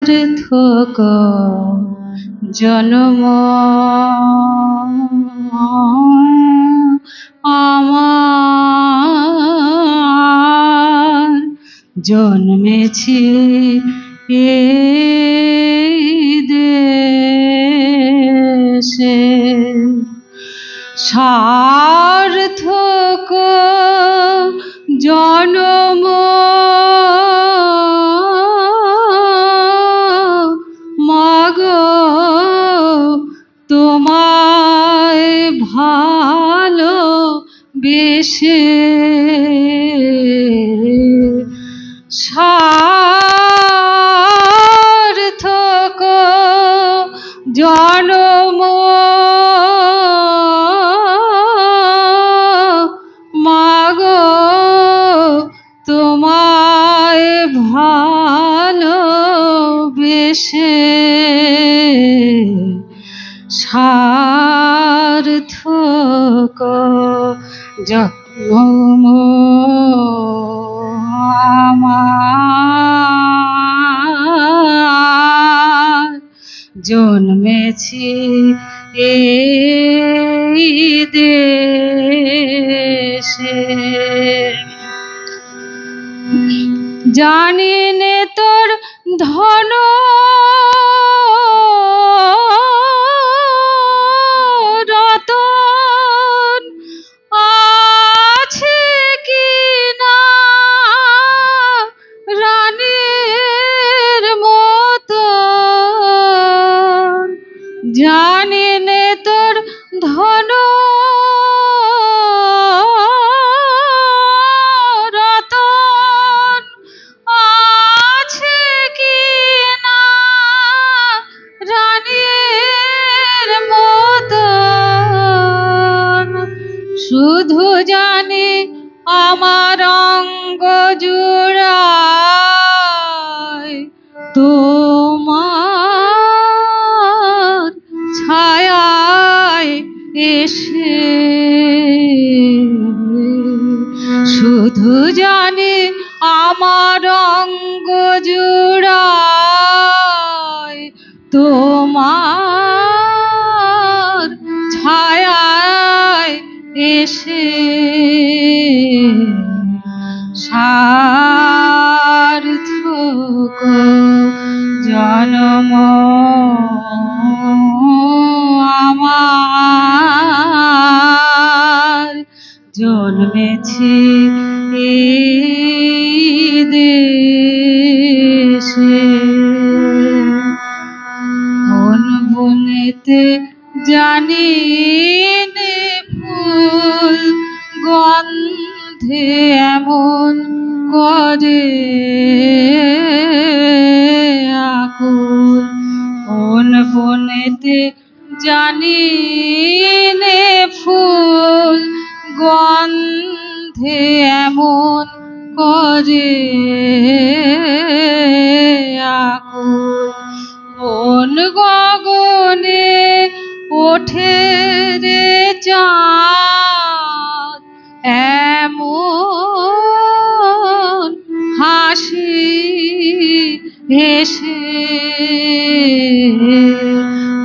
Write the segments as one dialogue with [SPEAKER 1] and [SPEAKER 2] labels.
[SPEAKER 1] সার্থক জন্ম আমার জন্মেছি এই দেশে সার্থক জন্ম মাগো তোমায় ভালো বেশে সার্থক জন্ম মাগো তোমায় ভালো বেশে সার্থক জন্ম আমার জন্মেছি এই দেশে জানি নে তোর ধন রতন আছে কি না রানীর মতো জানি নে তোর ধন রতন আছে কি না রানীর মতো শুধু জানি আমার অঙ্গ জুড়ায় তোমার ছায়ায় এসে শুধু জানি আমার অঙ্গ জুড়ায় তোমার ছায়ায় এসে সার্থক জন্ম আমার জন্মেছি এই দেশে কোন বনেতে জানি নে ফুল গন্ধে এমন করে আকুল কোন বনেতে জানি নে ফুল গন্ধে এমন করে আকুল কোন গগনে ওঠে রে চাঁদ এমন হাসি হেসে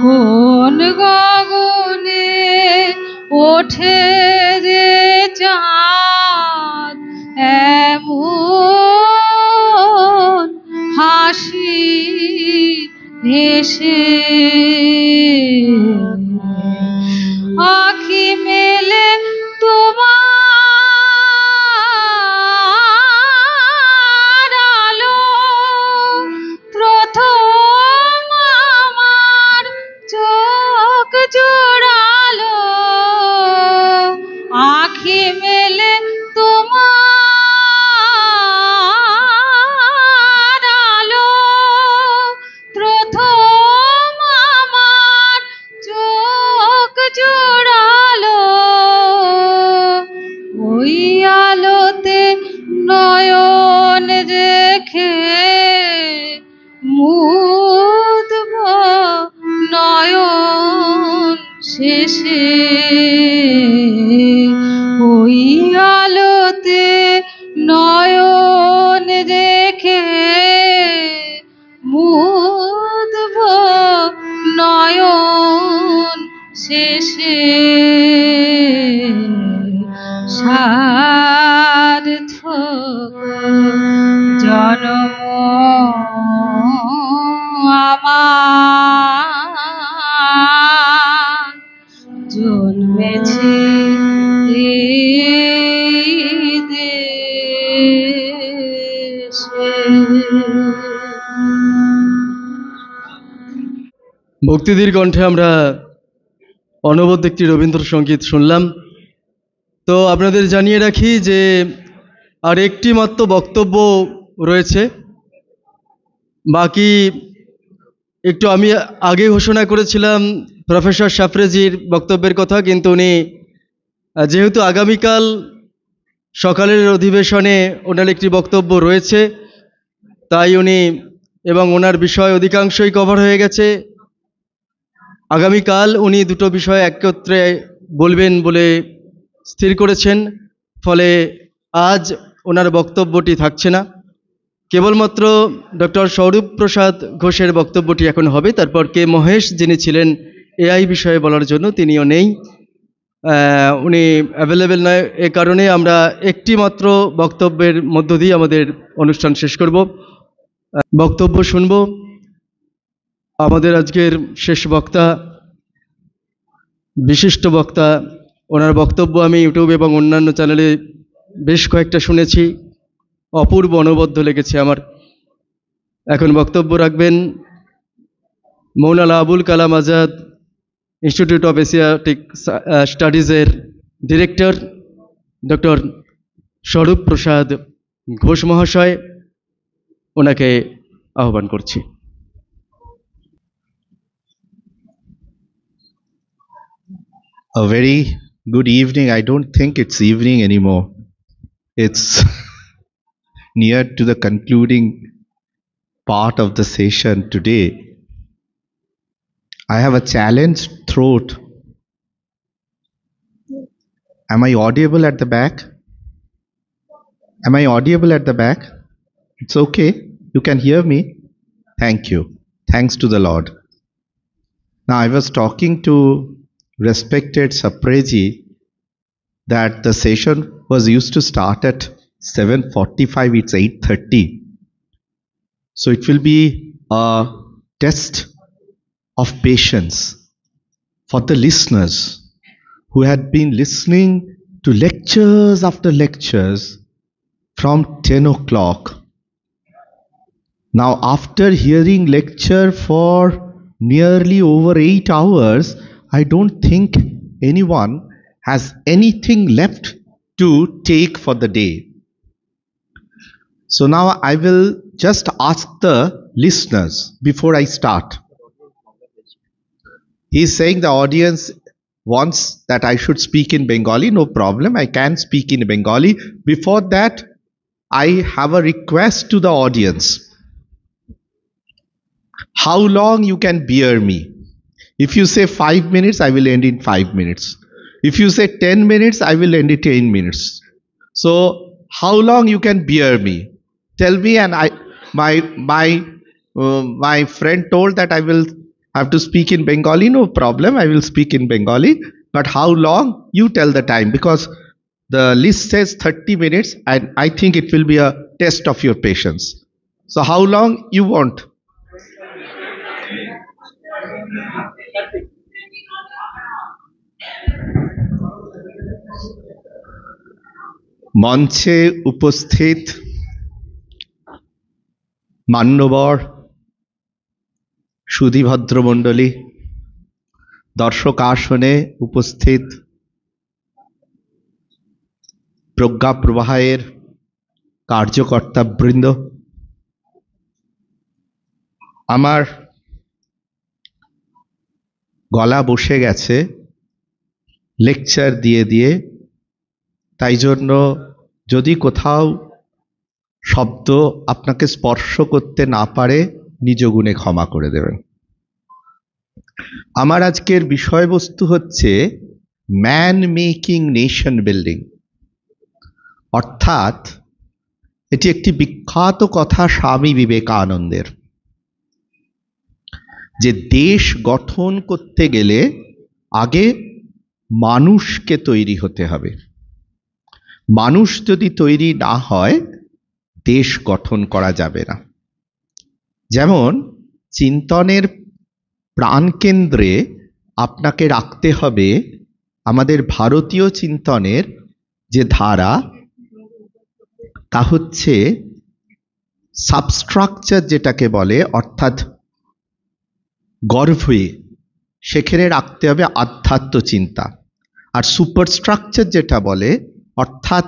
[SPEAKER 1] কোন গগনে ওঠে রে চাঁদ এমন হাসি হেসে আঁখি মেলে তোমার আলো প্রথম আমার চোখ জোড়ালো আঁখি মেলে তোমার আলো প্রথম আমার চোখ জোড়ালো ওই আলোতে নয়ন রেখে মুদব নয়ন শেষে ওই আলোতে নয়ন রেখে মুদব শেষে সার্থক জন্ম আমার জন্মেছি এই দেশে।
[SPEAKER 2] ভক্তিদির কণ্ঠে আমরা অনবদ্য একটি রবীন্দ্রসঙ্গীত শুনলাম। তো আপনাদের জানিয়ে রাখি যে আর একটি মাত্র বক্তব্য রয়েছে, বাকি একটু আমি আগে ঘোষণা করেছিলাম প্রফেসর সাফরেজির বক্তব্যের কথা, কিন্তু উনি যেহেতু আগামীকাল সকালের অধিবেশনে ওনার একটি বক্তব্য রয়েছে, তাই উনি এবং ওনার বিষয় অধিকাংশই কভার হয়ে গেছে। আগামীকাল উনি দুটো বিষয় একত্রে বলবেন বলে স্থির করেছেন, ফলে আজ ওনার বক্তব্যটি থাকছে না, কেবলমাত্র ডক্টর স্বরূপ প্রসাদ ঘোষের বক্তব্যটি এখন হবে। তারপর কে মহেশ, যিনি ছিলেন এআই বিষয়ে বলার জন্য, তিনিও নেই, উনি অ্যাভেলেবেল নয়। এ কারণে আমরা একটি মাত্র বক্তব্যের মধ্য দিয়ে আমাদের অনুষ্ঠান শেষ করব। বক্তব্য শুনব আমাদের আজকের শেষ বক্তা, বিশিষ্ট বক্তা। ওনার বক্তব্য আমি ইউটিউব এবং অন্যান্য চ্যানেলে বেশ কয়েকটা শুনেছি, অপূর্ব অনবদ্য লেগেছে আমার। এখন বক্তব্য রাখবেন Maulana Abul Kalam Azad institute of Asiatic স্টাডিজের ডিরেক্টর ডক্টর স্বরূপ প্রসাদ ঘোষ মহাশয়। ওনাকে আহ্বান করছি।
[SPEAKER 3] A very good evening. I don't think it's evening anymore. It's near to the concluding part of the session today. I have a challenged throat. Am I audible at the back? Am I audible at the back? It's okay. You can hear me. Thank you. Thanks to the Lord. Now, I was talking to respected Sapreji that the session was used to start at 7:45. It's 8:30. So it will be a test of patience for the listeners who had been listening to lectures after lectures from 10 o'clock. Now, after hearing lecture for nearly over 8 hours, I don't think anyone has anything left to take for the day. So now I will just ask the listeners before I start. He's saying the audience wants that I should speak in Bengali. No problem, I can speak in Bengali. Before that, I have a request to the audience. How long you can bear me? If you say 5 minutes, I will end in 5 minutes. If you say 10 minutes, I will end in 10 minutes. So how long you can bear me? Tell me, and my friend told that I will have to speak in Bengali. No problem, I will speak in Bengali. But how long? You tell the time, because the list says 30 minutes, and I think it will be a test of your patience. So how long you want? মঞ্চে উপস্থিত মান্যবর সুধীভদ্র মণ্ডলী, দর্শক আসনে উপস্থিত প্রজ্ঞা প্রবাহের কার্যকর্তাবৃন্দ, আমার গলা বসে গেছে লেকচার দিয়ে দিয়ে, তাই জন্য যদি কোথাও শব্দ আপনাকে স্পর্শ করতে না পারে নিজ গুণে ক্ষমা করে দেবেন। আমার আজকের বিষয়বস্তু হচ্ছে ম্যান মেকিং নেশন বিল্ডিং, অর্থাৎ এটি একটি বিখ্যাত কথা স্বামী বিবেকানন্দের, যে দেশ গঠন করতে গেলে আগে মানুষকে তৈরি হতে হবে। মানুষ যদি তৈরি না হয় দেশ গঠন করা যাবে না। যেমন চিন্তনের প্রাণকেন্দ্রে আপনাকে রাখতে হবে আমাদের ভারতীয় চিন্তনের যে ধারা, তা হচ্ছে সাবস্ট্রাকচার যেটাকে বলে, অর্থাৎ গর্ভে সেখানে রাখতে হবে আধ্যাত্ম চিন্তা। আর সুপারস্ট্রাকচার যেটা বলে, অর্থাৎ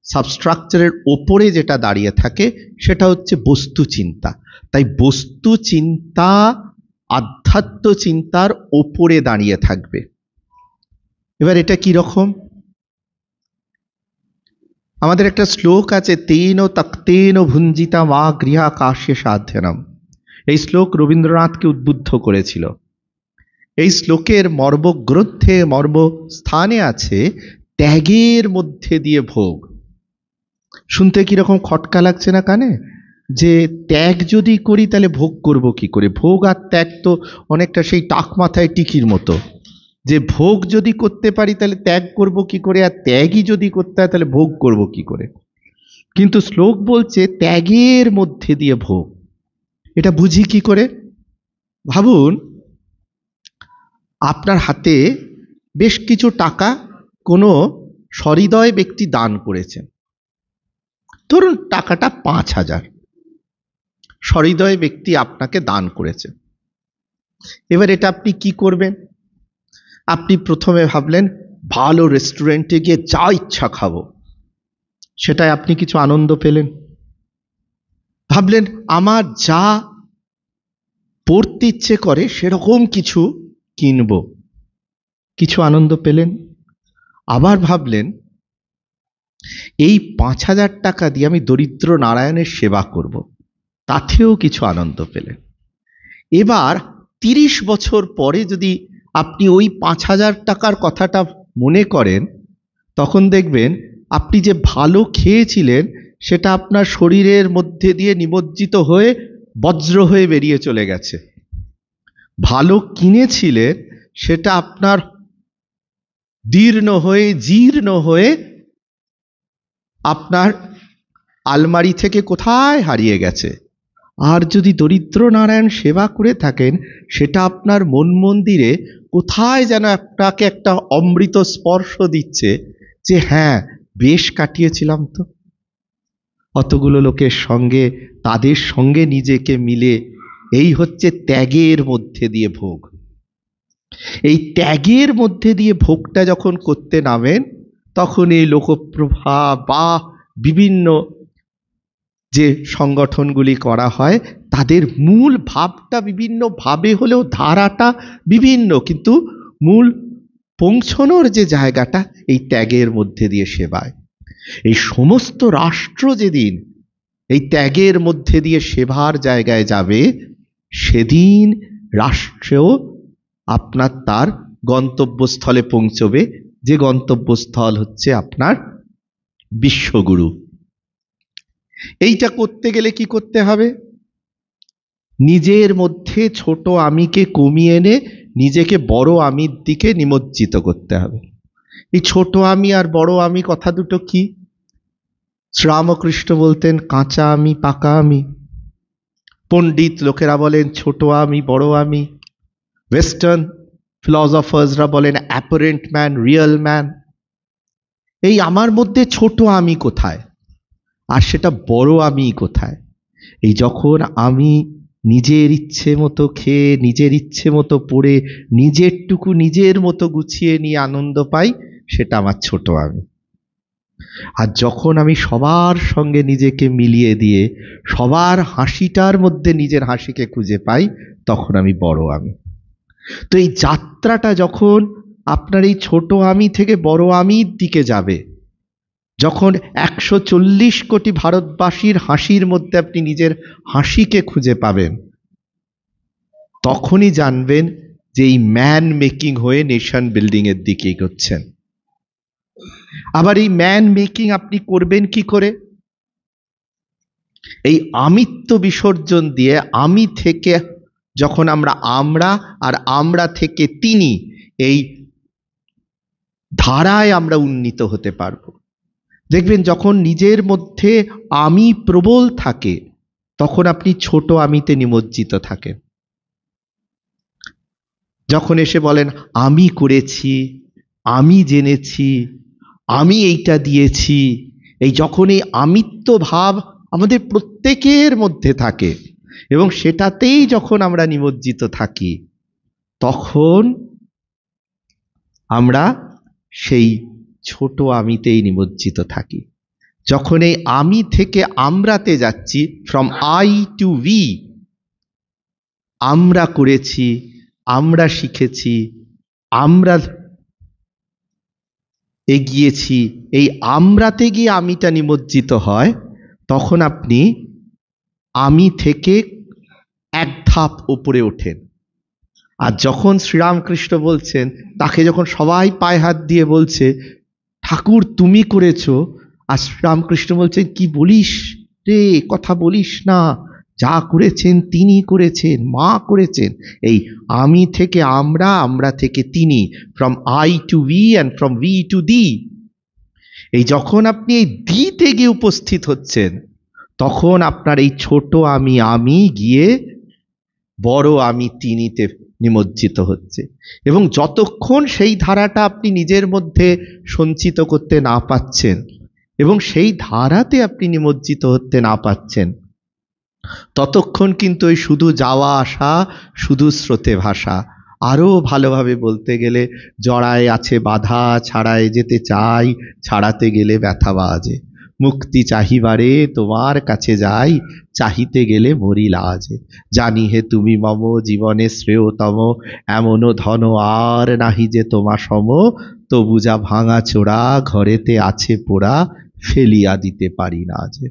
[SPEAKER 3] সাবস্ট্রাকচারের ওপরে যেটা দাঁড়িয়ে থাকে, সেটা হচ্ছে বস্তু চিন্তা। তাই বস্তু চিন্তা আধ্যাত্ম চিন্তার ওপরে দাঁড়িয়ে থাকবে। এবার এটা কি রকম? আমাদের একটা শ্লোক আছে, তেন তক্তেন ভুঞ্জিতা মা গৃহাকাশে সাধ্যনম। এই শ্লোক রবীন্দ্রনাথকে উদ্বুদ্ধ করেছিল। এই শ্লোকের মর্মগ্রন্থে মর্মস্থানে আছে ত্যাগের মধ্যে দিয়ে ভোগ। শুনতে কিরকম খটকা লাগছে না কানে? যে ত্যাগ যদি করি তাহলে ভোগ করব কি করে? ভোগ আর ত্যাগ তো অনেকটা সেই টাক মাথায় টিকির মতো, যে ভোগ যদি করতে পারি তাহলে ত্যাগ করব কি করে, আর ত্যাগই যদি করতে হয় তাহলে ভোগ করব কি করে। কিন্তু শ্লোক বলছে ত্যাগের মধ্যে দিয়ে ভোগ। এটা বুঝি কি করে? ভাবুন, আপনার হাতে বেশ কিছু টাকা কোনো সহৃদয় ব্যক্তি দান করেছেন। ধরুন টাকাটা 5,000 সহৃদয় ব্যক্তি আপনাকে দান করেছে। এবার এটা আপনি কি করবেন? আপনি প্রথমে ভাবলেন ভালো রেস্টুরেন্টে গিয়ে যা ইচ্ছা খাবো, সেটাই আপনি কিছু আনন্দ পেলেন। ভাবলেন আমার যা পড়তে ইচ্ছে করে সেরকম কিছু কিনবো, কিছু আনন্দ পেলেন। আবার ভাবলেন এই 5,000 টাকা দিয়ে আমি দরিদ্র নারায়ণের সেবা করব, তাতেও কিছু আনন্দ পেলেন। এবার 30 বছর পরে যদি আপনি ওই 5,000 টাকার কথাটা মনে করেন, তখন দেখবেন আপনি যে ভালো খেয়েছিলেন সেটা আপনার শরীরের মধ্যে দিয়ে নিমজ্জিত হয়ে বজ্র হয়ে বেরিয়ে চলে গেছে। ভালো কিনেছিলেন সেটা আপনার দীর্ণ হয়ে জীর্ণ হয়ে আপনার আলমারি থেকে কোথায় হারিয়ে গেছে। আর যদি দরিদ্র নারায়ণ সেবা করে থাকেন, সেটা আপনার মন মন্দিরে কোথায় যেন আপনাকে একটা অমৃত স্পর্শ দিচ্ছে, যে হ্যাঁ বেশ কাটিয়েছিলাম তো অতগুলো লোকের সঙ্গে, তাদের সঙ্গে নিজেকে মিলে। এই হচ্ছে ত্যাগের মধ্যে দিয়ে ভোগ। এই ত্যাগের মধ্যে দিয়ে ভোগটা যখন করতে নামেন, তখন এই লোকপ্রভা বা বিভিন্ন যে সংগঠনগুলি করা হয়, তাদের মূল ভাবটা বিভিন্ন ভাবে হলেও ধারাটা বিভিন্ন, কিন্তু মূল পৌঁছনোর যে জায়গাটা এই ত্যাগের মধ্যে দিয়ে সেবায়। এই সমস্ত রাষ্ট্র যেদিন এই ত্যাগের মধ্যে দিয়ে সেবার জায়গায় যাবে, সেদিন রাষ্ট্রেও আপনার তার গন্তব্যস্থলে পৌঁছবে, যে গন্তব্যস্থল হচ্ছে আপনার বিশ্বগুরু। এইটা করতে গেলে কি করতে হবে? নিজের মধ্যে ছোট আমিকে কমিয়ে এনে নিজেকে বড় আমির দিকে নিমজ্জিত করতে হবে। এই ছোট আমি আর বড় আমি কথা দুটো কি? শ্রীরামকৃষ্ণ বলতেন কাঁচা আমি পাকা আমি, পণ্ডিত লোকেরা বলেন ছোট আমি বড় আমি, ওয়েস্টার্ন ফিলসফার্সরা বলেন অ্যাপারেন্ট ম্যান রিয়েল ম্যান। এই আমার মধ্যে ছোট আমি কোথায় আর সেটা বড় আমি কোথায়? এই যখন আমি নিজের ইচ্ছে মতো খেয়ে, নিজের ইচ্ছে মতো পড়ে, নিজেরটুকু নিজের মতো গুছিয়ে নিয়ে আনন্দ পাই, সেটা আমার ছোট আমি। আর যখন আমি সবার সঙ্গে নিজেকে মিলিয়ে দিয়ে সবার হাসিটার মধ্যে নিজের হাসিকে খুঁজে পাই, তখন আমি বড় আমি। তো এই যাত্রাটা যখন আপনার এই ছোট আমি থেকে বড় আমির দিকে যাবে, যখন 140 কোটি ভারতবাসীর হাসির মধ্যে আপনি নিজের হাসিকে খুঁজে পাবেন, তখনই জানবেন যে এই ম্যান মেকিং হয়ে নেশন বিল্ডিং এর দিকে এগোচ্ছেন। আবার এই ম্যান মেকিং আপনি করবেন কি করে? এই আমিত্ব বিসর্জন দিয়ে, আমি থেকে যখন আমরা আর আমরা থেকে তিনি, এই ধারায় আমরা উন্নীত হতে পারবো। দেখবেন যখন নিজের মধ্যে আমি প্রবল থাকে তখন আপনি ছোট আমিতে নিমজ্জিত থাকেন। যখন এসে বলেন আমি করেছি, আমি জেনেছি, আমি এইটা দিয়েছি, এই যখন এই আমিত্ব ভাব আমাদের প্রত্যেকের মধ্যে থাকে এবং সেটাতেই যখন আমরা নিমজ্জিত থাকি তখন আমরা সেই ছোট আমিতেই নিমজ্জিত থাকি। যখন এই আমি থেকে আমরাতে যাচ্ছি, ফ্রম আই টু উই, আমরা করেছি, আমরা শিখেছি, আমরা এগিয়েছি, এই আমরাতে গিয়ে আমিটা নিমজ্জিত হয়, তখন আপনি আমি থেকে এক ধাপ উপরে ওঠেন। আর যখন শ্রীরামকৃষ্ণ বলছেন, তাকে যখন সবাই পায়ে হাত দিয়ে বলছে ঠাকুর তুমি করেছো, আর শ্রীরামকৃষ্ণ বলছেন কি বলিস রে, কথা বলিস না, যা করেছেন তিনি করেছেন, মা করেছেন। এই আমি থেকে আমরা, আমরা থেকে তিনি, from I to we and from we to the. এই যখন আপনি এই দিতে গিয়ে উপস্থিত হচ্ছেন তখন আপনার এই ছোট আমি গিয়ে বড় আমি তিনিতে নিমজ্জিত হচ্ছে। এবং যতক্ষণ সেই ধারাটা আপনি নিজের মধ্যে সঞ্চিত করতে না পাচ্ছেন এবং সেই ধারাতে আপনি নিমজ্জিত হতে না পাচ্ছেন, ততক্ষণ কিন্তু ওই শুধু যাওয়া আসা, শুধু স্রোতে ভাষা। আরও ভালোভাবে বলতে গেলে জড়ায় আছে বাধা, ছাড়ায় যেতে চাই, ছাড়াতে গেলে ব্যথা বাজে। মুক্তি চাহিবারে তোমার কাছে যাই, চাহিতে গেলে মরি লাজে। জানি হে তুমি মম জীবনে শ্রেয়তম, এমনও ধন আর নাহি যে তোমা সম, তবু যা ভাঙা চোরা ঘরেতে আছে পোড়া, ফেলিয়া দিতে পারি না যে।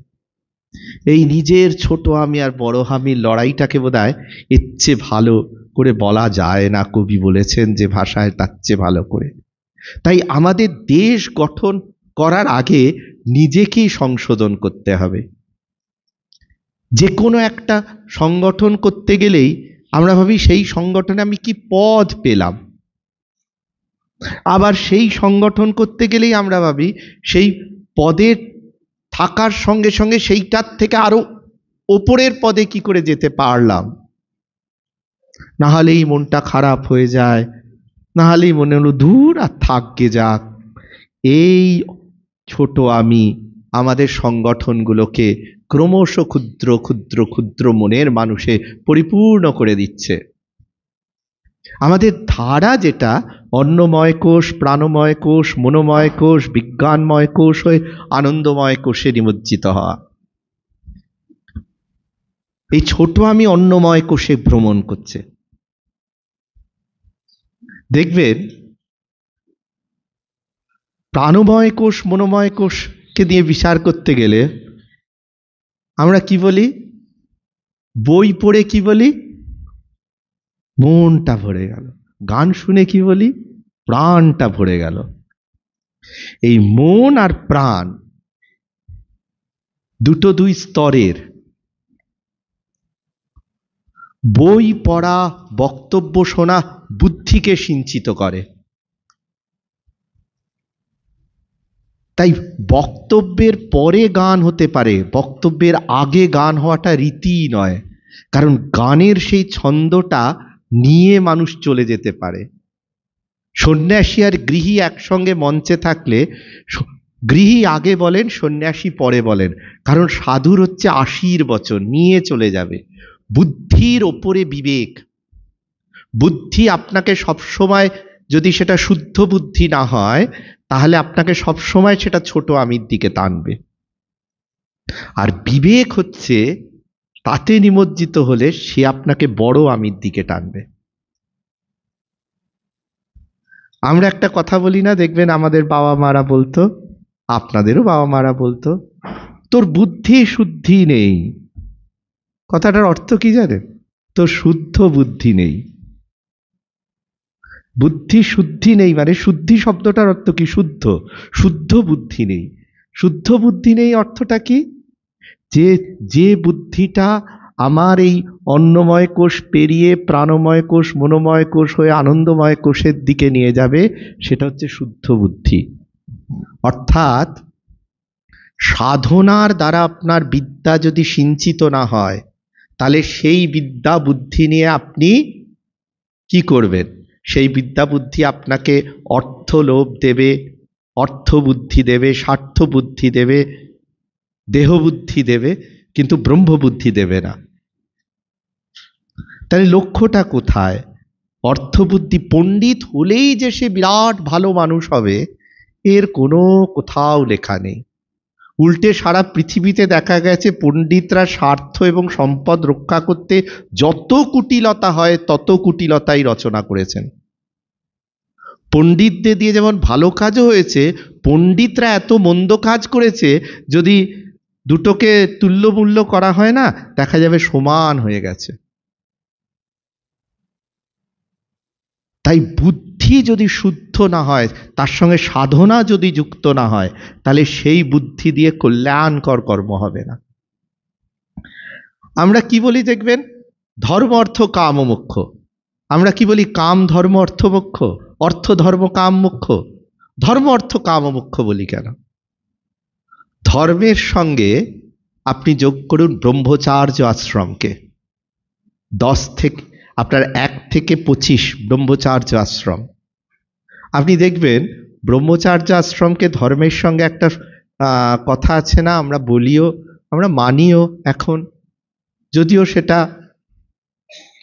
[SPEAKER 3] এই নিজের ছোট আমি আর বড় আমির লড়াইটাকে বোধহয় এর চেয়ে ভালো করে বলা যায় না। কবি বলেছেন যে ভাষায় তার চেয়ে ভালো করে। তাই আমাদের দেশ গঠন করার আগে নিজেকেই সংশোধন করতে হবে। যে কোনো একটা সংগঠন করতে গেলেই আমরা ভাবি সেই সংগঠনে আমি কি পদ পেলাম, আবার সেই সংগঠন করতে গেলেই আমরা ভাবি সেই পদের থাকার সঙ্গে সঙ্গে সেইটার থেকে আরো ওপরের পদে কি করে যেতে পারলাম। না হলেই মনটা খারাপ হয়ে যায়, না হলেই মনে হলো দূর আর থাককে যাক। এই ছোট আমি আমাদের সংগঠনগুলোকে ক্রমশ ক্ষুদ্র ক্ষুদ্র ক্ষুদ্র মনের মানুষে পরিপূর্ণ করে দিচ্ছে। আমাদের ধারা যেটা অন্নময় কোষ, প্রাণময় কোষ, মনোময় কোষ, বিজ্ঞানময় কোষ হয়ে আনন্দময় কোষে নিমজ্জিত হওয়া, এই ছোট আমি অন্নময় কোষে ভ্রমণ করছে। দেখবেন প্রাণময় কোষ, মনোময় কোষকে দিয়ে বিচার করতে গেলে আমরা কি বলি, বই পড়ে কি বলি, মনটা ভরে গেল। গান শুনে কি বলি, প্রাণটা ভরে গেল। এই মন আর প্রাণ দুটো দুই স্তরের। বই পড়া, বক্তব্য শোনা বুদ্ধিকে সিঞ্চিত করে। তাই বক্তব্যের পরে গান হতে পারে, বক্তব্যের আগে গান হওয়াটা রীতিই নয়। কারণ গানের সেই ছন্দটা নিয়ে মানুষ চলে যেতে পারে। সন্ন্যাসী আর গৃহী একসঙ্গে মঞ্চে থাকলে গৃহী আগে বলেন, সন্ন্যাসী পরে বলেন। কারণ সাধুর হচ্ছে আশীর্বচন, নিয়ে চলে যাবে। বুদ্ধির ওপরে বিবেক। বুদ্ধি আপনাকে সবসময়, যদি সেটা শুদ্ধ বুদ্ধি না হয়, তাহলে আপনাকে সবসময় সেটা ছোট আমির দিকে টানবে। আর বিবেক হচ্ছে তাতে নিমজ্জিত হলে সে আপনাকে বড় আমির দিকে টানবে। আমরা একটা কথা বলি না, দেখবেন আমাদের বাবা মারা বলতো, আপনাদেরও বাবা মারা বলতো, তোর বুদ্ধি শুদ্ধি নেই। কথাটার অর্থ কি জানেন? তোর শুদ্ধ বুদ্ধি নেই। বুদ্ধি শুদ্ধি নেই মানে শুদ্ধি শব্দটার অর্থ কি? শুদ্ধ। শুদ্ধ বুদ্ধি নেই। শুদ্ধ বুদ্ধি নেই অর্থটা কি? যে বুদ্ধিটা আমার এই অন্নময় কোষ পেরিয়ে প্রাণময় কোষ, মনোময় কোষ হয়ে আনন্দময় কোষের দিকে নিয়ে যাবে, সেটা হচ্ছে শুদ্ধ বুদ্ধি। অর্থাৎ সাধনার দ্বারা আপনার বিদ্যা যদি সিঞ্চিত না হয়, তাহলে সেই বিদ্যা বুদ্ধি নিয়ে আপনি কি করবেন? সেই বিদ্যা বুদ্ধি আপনাকে অর্থ লোভ দেবে, অর্থ বুদ্ধি দেবে, স্বার্থ বুদ্ধি দেবে, দেহ বুদ্ধি দেবে, কিন্তু ব্রহ্ম বুদ্ধি দেবে না। তাহলে লক্ষ্যটা কোথায়? অর্থ বুদ্ধি। পণ্ডিত হলেই যে সে বিরাট ভালো মানুষ হবে, এর কোনো কোথাও লেখা নেই। উল্টে সারা পৃথিবীতে দেখা গেছে পণ্ডিতরা স্বার্থ এবং সম্পদ রক্ষা করতে যত কুটিলতা হয় তত কুটিলতাই রচনা করেছেন। পণ্ডিতদের দিয়ে যেমন ভালো কাজও হয়েছে, পণ্ডিতরা এত মন্দ কাজ করেছে, যদি দুটোকে তুল্যমূল্য করা হয় না, দেখা যাবে সমান হয়ে গেছে। তাই বুদ্ধি যদি শুদ্ধ না হয়, তার সঙ্গে সাধনা যদি যুক্ত না হয়, তাহলে সেই বুদ্ধি দিয়ে কল্যাণকর কর্ম হবে না। আমরা কি বলি দেখবেন, ধর্ম অর্থ কাম ও মোক্ষ। আমরা কি বলি, কাম ধর্ম অর্থ মোক্ষ, অর্থ ধর্ম কাম মোক্ষ। ধর্ম অর্থ কাম ও মোক্ষ বলি কেন? ধর্মের সঙ্গে আপনি যোগ করুন ব্রহ্মচার্য আশ্রমকে। 10 থেকে আপনার 1 থেকে 25 ব্রহ্মচার্য আশ্রম। আপনি দেখবেন ব্রহ্মচার্য আশ্রমকে ধর্মের সঙ্গে একটা কথা আছে না, আমরা বলিও, আমরা মানিও এখন, যদিও সেটা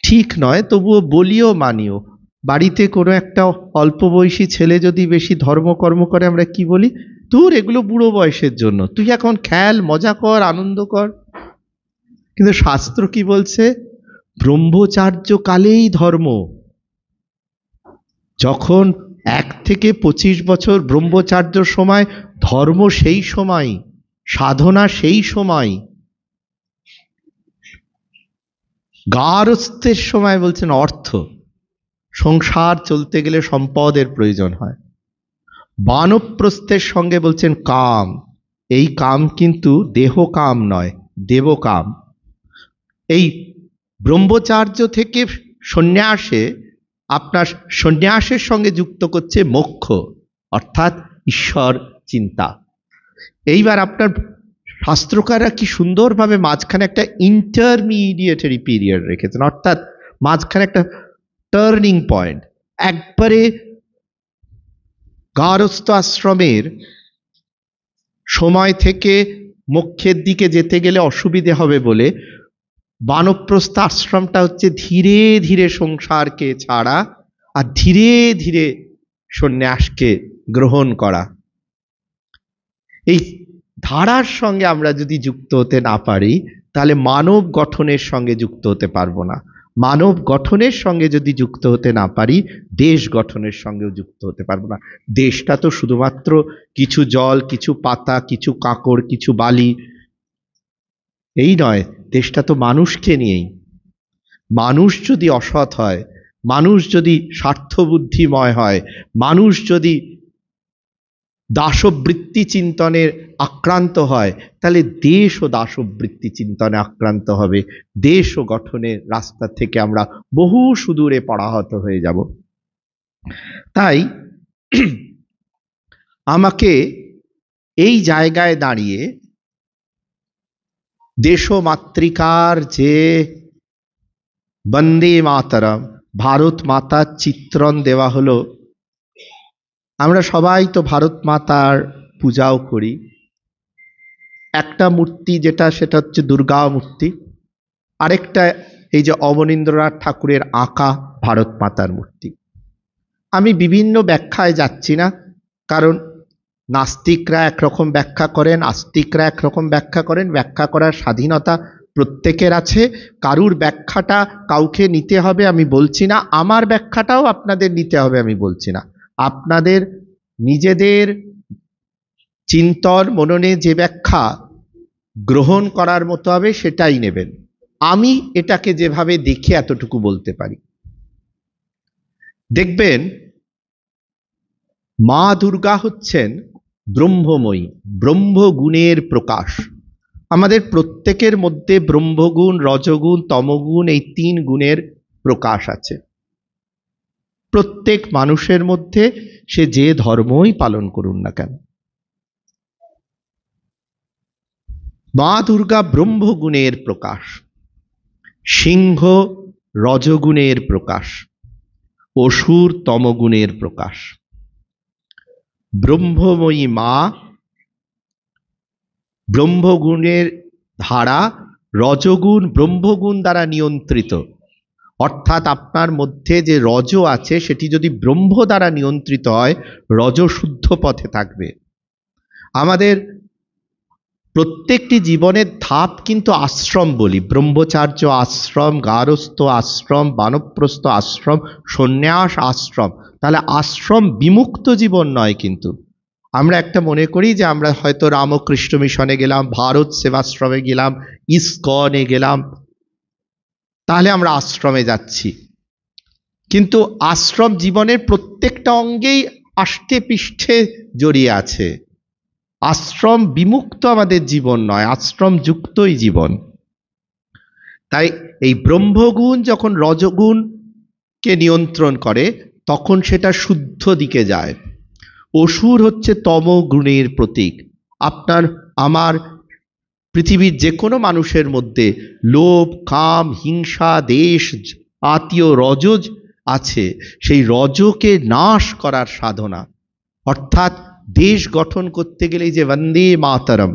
[SPEAKER 3] ঠিক নয়, তবুও বলিও মানিও। বাড়িতে কোনো একটা অল্প বয়সী ছেলে যদি বেশি ধর্মকর্ম করে, আমরা কি বলি, তোর এগুলো বুড়ো বয়সের জন্য, তুই এখন খেল, মজা কর, আনন্দ কর। কিন্তু শাস্ত্র কি বলছে? ব্রহ্মচার্য কালেই ধর্ম। যখন 1 থেকে 25 বছর ব্রহ্মচার্য সময়, ধর্ম সেই সময়, সাধনা সেই সময়। গারস্থের সময় বলছেন অর্থ, সংসার চলতে গেলে সম্পদের প্রয়োজন হয়। বানপ্রস্থের সঙ্গে বলছেন কাম। এই কাম কিন্তু দেহ কাম নয়, দেবকাম। এই ব্রহ্মচার্য থেকে সন্ন্যাসে, আপনার সন্ন্যাসের সঙ্গে যুক্ত করছে মোক্ষ, অর্থাৎ ঈশ্বর চিন্তা। এইবার আপনার শাস্ত্রকাররা কি সুন্দরভাবে মাঝখানে একটা ইন্টারমিডিয়েটারি পিরিয়ড রেখেছেন, অর্থাৎ মাঝখানে একটা টার্নিং পয়েন্ট। একবারে গারস্থ আশ্রমের সময় থেকে মোক্ষের দিকে যেতে গেলে অসুবিধে হবে বলে বানপ্রস্থ আশ্রমটা হচ্ছে ধীরে ধীরে সংসারকে ছাড়া আর ধীরে ধীরে সন্ন্যাসকে গ্রহণ করা। এই ধারার সঙ্গে আমরা যদি যুক্ত হতে না পারি, তাহলে মানব গঠনের সঙ্গে যুক্ত হতে পারবো না। মানব গঠনের সঙ্গে যদি যুক্ত হতে না পারি, দেশ গঠনের সঙ্গেও যুক্ত হতে পারবো না। দেশটা তো শুধুমাত্র কিছু জল, কিছু পাতা, কিছু কাঁকড়, কিছু বালি এই নয়, দেশটা তো মানুষকে নিয়েই। মানুষ যদি অসৎ হয়, মানুষ যদি স্বার্থবুদ্ধিময় হয়, মানুষ যদি দাসবৃত্তি চিন্তনের আক্রান্ত হয়, তাহলে দেশও দাসবৃত্তি চিন্তনে আক্রান্ত হবে। দেশ ও গঠনের রাস্তা থেকে আমরা বহু সুদূরে পরাহত হয়ে যাব। তাই আমাকে এই জায়গায় দাঁড়িয়ে দেশমাতৃকার যে বন্দে মাতরম, ভারত মাতার চিত্রণ দেওয়া হলো। আমরা সবাই তো ভারত মাতার পূজাও করি। একটা মূর্তি যেটা, সেটা হচ্ছে দুর্গা মূর্তি, আরেকটা এই যে অবনীন্দ্রনাথ ঠাকুরের আঁকা ভারত মাতার মূর্তি। আমি বিভিন্ন ব্যাখ্যায় যাচ্ছি না, কারণ নাস্তিকরা একরকম ব্যাখ্যা করেন, আস্তিকরা একরকম ব্যাখ্যা করেন। ব্যাখ্যা করার স্বাধীনতা প্রত্যেকের আছে। কারুর ব্যাখ্যাটা কাউকে নিতে হবে আমি বলছি না, আমার ব্যাখ্যাটাও আপনাদের নিতে হবে আমি বলছি না। আপনাদের নিজেদের চিন্তন মননে যে ব্যাখ্যা গ্রহণ করার মতো হবে সেটাই নেবেন। আমি এটাকে যেভাবে দেখে এতটুকু বলতে পারি। দেখবেন মা দুর্গা হচ্ছেন ব্রহ্মময়ী, ব্রহ্মগুণের প্রকাশ। আমাদের প্রত্যেকের মধ্যে ব্রহ্মগুণ, রজগুণ, তমগুণ, এই 3 গুণের প্রকাশ আছে প্রত্যেক মানুষের মধ্যে, সে যে ধর্মই পালন করুন না কেন। মা দুর্গা ব্রহ্মগুণের প্রকাশ, সিংহ রজগুণের প্রকাশ, অসুর তমগুণের প্রকাশ। ব্রহ্মময়ী মা ব্রহ্মগুণের ধারা, রজগুণ ব্রহ্মগুণ দ্বারা নিয়ন্ত্রিত, অর্থাৎ আপনার মধ্যে যে রজ আছে সেটি যদি ব্রহ্ম দ্বারা নিয়ন্ত্রিত হয়, রজ শুদ্ধ পথে থাকবে। আমাদের প্রত্যেকটি জীবনের ধাপ কিন্তু আশ্রম বলি, ব্রহ্মচার্য আশ্রম, গারস্থ আশ্রম, বানপ্রস্থ আশ্রম, সন্ন্যাস আশ্রম। তাহলে আশ্রম বিমুক্ত জীবন নয়। কিন্তু আমরা একটা মনে করি যে আমরা হয়তো রামকৃষ্ণ মিশনে গেলাম, ভারত সেবাশ্রমে গেলাম, ইস্কনে গেলাম, তাহলে আমরা আশ্রমে যাচ্ছি। কিন্তু আশ্রম জীবনের প্রত্যেকটা অঙ্গেই আষ্টে পৃষ্ঠে জড়িয়ে আছে। আশ্রম বিমুক্ত আমাদের জীবন নয়, আশ্রম যুক্তই জীবন। তাই এই ব্রহ্মগুণ যখন রজগুণকে নিয়ন্ত্রণ করে তখন সেটা শুদ্ধ দিকে যায়। অসুর হচ্ছে তমগুণের প্রতীক। আপনার আমার পৃথিবীর যে কোনো মানুষের মধ্যে লোভ, কাম, হিংসা, দেশ, আত্মীয় রজজ আছে, সেই রজকে নাশ করার সাধনা। অর্থাৎ দেশ গঠন করতে গেলে যে বন্দে মাতরম,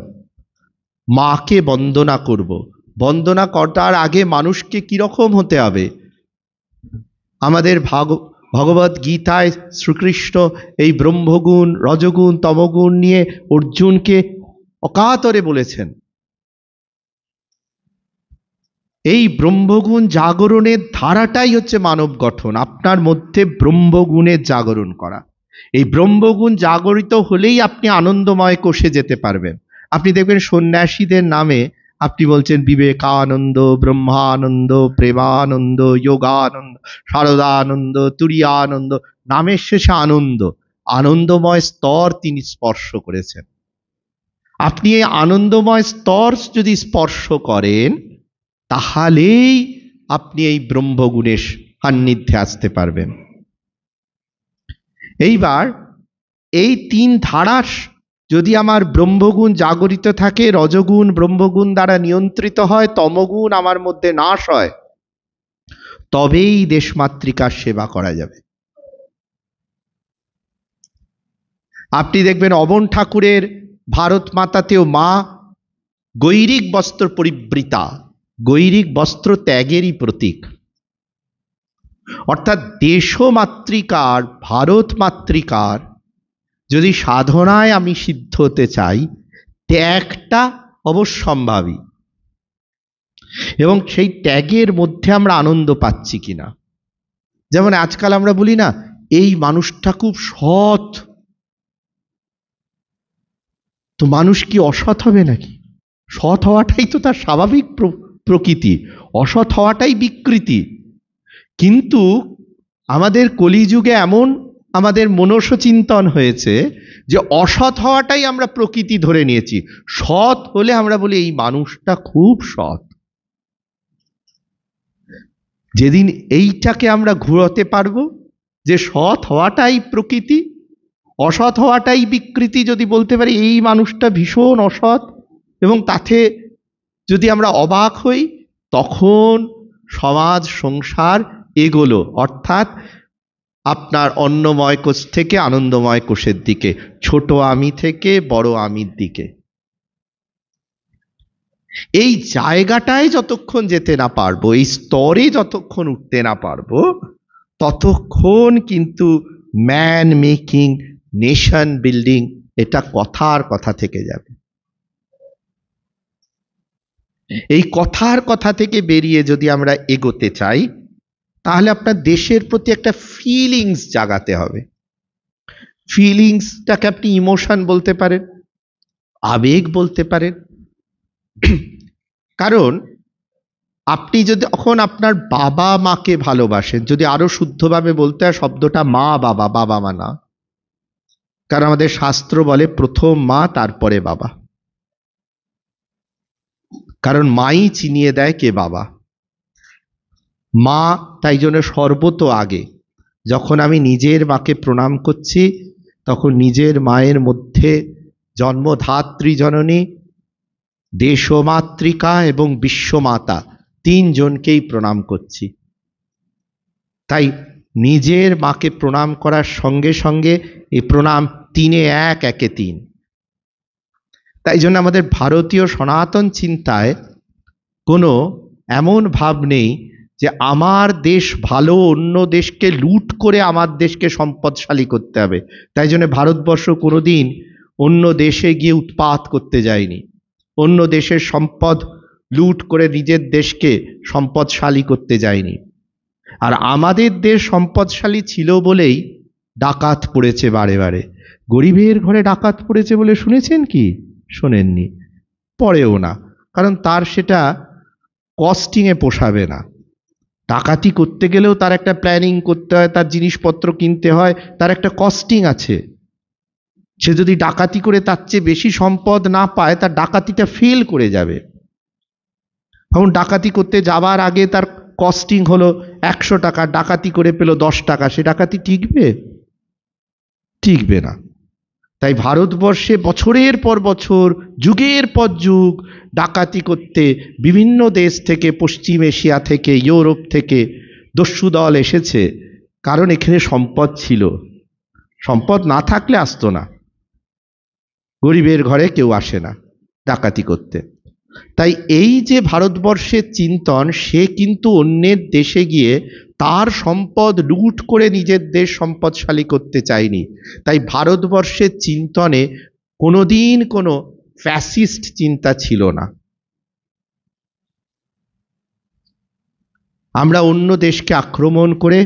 [SPEAKER 3] মাকে বন্দনা করব, বন্দনা করার আগে মানুষকে কিরকম হতে হবে? আমাদের ভগবত গীতায় শ্রীকৃষ্ণ এই ব্রহ্মগুণ, রজগুণ, তমগুণ নিয়ে অর্জুনকে অকাতরে বলেছেন। এই ব্রহ্মগুণ জাগরণের ধারাটাই হচ্ছে মানব গঠন, আপনার মধ্যে ব্রহ্মগুণের জাগরণ করা। এই ব্রহ্মগুণ জাগরিত হলেই আপনি আনন্দময় কোষে যেতে পারবেন। আপনি দেখবেন সন্ন্যাসীদের নামে আপনি বলছেন বিবেকানন্দ, ব্রহ্মানন্দ, প্রেমানন্দ, যোগানন্দ, শারদানন্দ, তুরীয়ানন্দ, নামের শেষে আনন্দ, আনন্দময় স্তর তিনি স্পর্শ করেছেন। আপনি এই আনন্দময় স্তর যদি স্পর্শ করেন তাহলেই আপনি এই ব্রহ্মগুণের সান্নিধ্যে আসতে পারবেন। এইবার এই 3 ধারার যদি আমার ব্রহ্মগুণ জাগরিত থাকে, রজগুণ ব্রহ্মগুণ দ্বারা নিয়ন্ত্রিত হয়, তমগুণ আমার মধ্যে নাশ হয়, তবেই দেশমাতৃকার সেবা করা যাবে। আপনি দেখবেন অবন ঠাকুরের ভারত মাতাতেও মা গৈরিক বস্ত্র পরিবৃতা, গৈরিক বস্ত্র ত্যাগেরই প্রতীক। অর্থাৎ দেশমাতৃকার, ভারত মাতৃকার যদি সাধনায় আমি সিদ্ধ হতে চাই, ত্যাগটা অবশ্যম্ভাবী। এবং সেই ত্যাগের মধ্যে আমরা আনন্দ পাচ্ছি কিনা। যেমন আজকাল আমরা বলি না, এই মানুষটা খুব সৎ, তো মানুষ কি অসৎ হবে নাকি? সৎ হওয়াটাই তো তার স্বাভাবিক প্রকৃতি, অসৎ হওয়াটাই বিকৃতি। কিন্তু আমাদের কলিযুগে এমন আমাদের মনস্চিন্তন হয়েছে যে অসৎ হওয়াটাই আমরা প্রকৃতি ধরে নিয়েছি। সৎ হলে আমরা বলি এই মানুষটা খুব সৎ। যেদিন এইটাকে আমরা ঘুরাতে পারবো যে সৎ হওয়াটাই প্রকৃতি, অসৎ হওয়াটাই বিকৃতি, যদি বলতে পারি এই মানুষটা ভীষণ অসৎ, এবং তাতে যদি আমরা অবাক হই, তখন সমাজ সংসার এগোলো, অর্থাৎ আপনার অন্নময় কোষ থেকে আনন্দময় কোষের দিকে, ছোট আমি থেকে বড় আমির দিকে। এই জায়গাটায় যতক্ষণ যেতে না পারবো, এই স্তরে যতক্ষণ উঠতে না পারবো, ততক্ষণ কিন্তু ম্যান মেকিং, নেশন বিল্ডিং এটা কথার কথা থেকে যাবে। এই কথার কথা থেকে বেরিয়ে যদি আমরা এগোতে চাই, তাহলে আপনার দেশের প্রতি একটা ফিলিংস জাগাতে হবে। ফিলিংসটাকে আপনি ইমোশন বলতে পারেন, আবেগ বলতে পারেন। কারণ আপনি যদি তখন আপনার বাবা মাকে ভালোবাসেন, যদি আরো শুদ্ধভাবে বলতে হয় শব্দটা মা বাবা, বাবা মা না, কারণ আমাদের শাস্ত্র বলে প্রথম মা তারপরে বাবা। কারণ মাই চিনিয়ে দেয় কে বাবা। মা তাই জন্য সর্বত আগে। যখন আমি নিজের মাকে প্রণাম করছি তখন নিজের মায়ের মধ্যে জন্মধাত্রী জননী, দেশমাতৃকা এবং বিশ্বমাতা তিনজনকেই প্রণাম করছি। তাই নিজের মাকে প্রণাম করার সঙ্গে সঙ্গে এই প্রণাম তিনে এক, একে তিন। তাই জন্য আমাদের ভারতীয় সনাতন চিন্তায় কোনো এমন ভাব নেই যে আমার দেশ ভালো, অন্য দেশকে লুট করে আমার দেশকে সম্পদশালী করতে হবে। তাই জন্য ভারতবর্ষ কোনোদিন অন্য দেশে গিয়ে উৎপাত করতে যায়নি, অন্য দেশের সম্পদ লুট করে নিজের দেশকে সম্পদশালী করতে যায়নি। আর আমাদের দেশ সম্পদশালী ছিল বলেই ডাকাত পড়েছে বারে বারে। গরিবের ঘরে ডাকাত পড়েছে বলে শুনেছেন কি? শোনেননি, পড়েও না, কারণ তার সেটা কস্টিংয়ে পোষাবে না। ডাকাতি করতে গেলেও তার একটা প্ল্যানিং করতে হয়, তার জিনিসপত্র কিনতে হয়, তার একটা কস্টিং আছে। সে যদি ডাকাতি করে তার চেয়ে বেশি সম্পদ না পায়, তার ডাকাতিটা ফেল করে যাবে। এখন ডাকাতি করতে যাবার আগে তার কস্টিং হলো 100 টাকা, ডাকাতি করে পেল 10 টাকা, সে ডাকাতি টিকবে? টিকবে না। তাই ভারতবর্ষে বছরের পর বছর, যুগের পর যুগ ডাকাতি করতে বিভিন্ন দেশ থেকে, পশ্চিম এশিয়া থেকে, ইউরোপ থেকে দস্যু দল এসেছে, কারণ এখানে সম্পদ ছিল। সম্পদ না থাকলে আসতো না, গরিবের ঘরে কেউ আসে না ডাকাতি করতে। তাই এই যে ভারতবর্ষের চিন্তন, সে কিন্তু অন্যের দেশে গিয়ে তার সম্পদ লুট করে নিজের দেশ সম্পদশালী করতে চায়নি। তাই ভারতবর্ষের চিন্তনে কোনোদিন কোনো ফ্যাসিস্ট চিন্তা ছিল না। আমরা অন্য দেশকে আক্রমণ করে,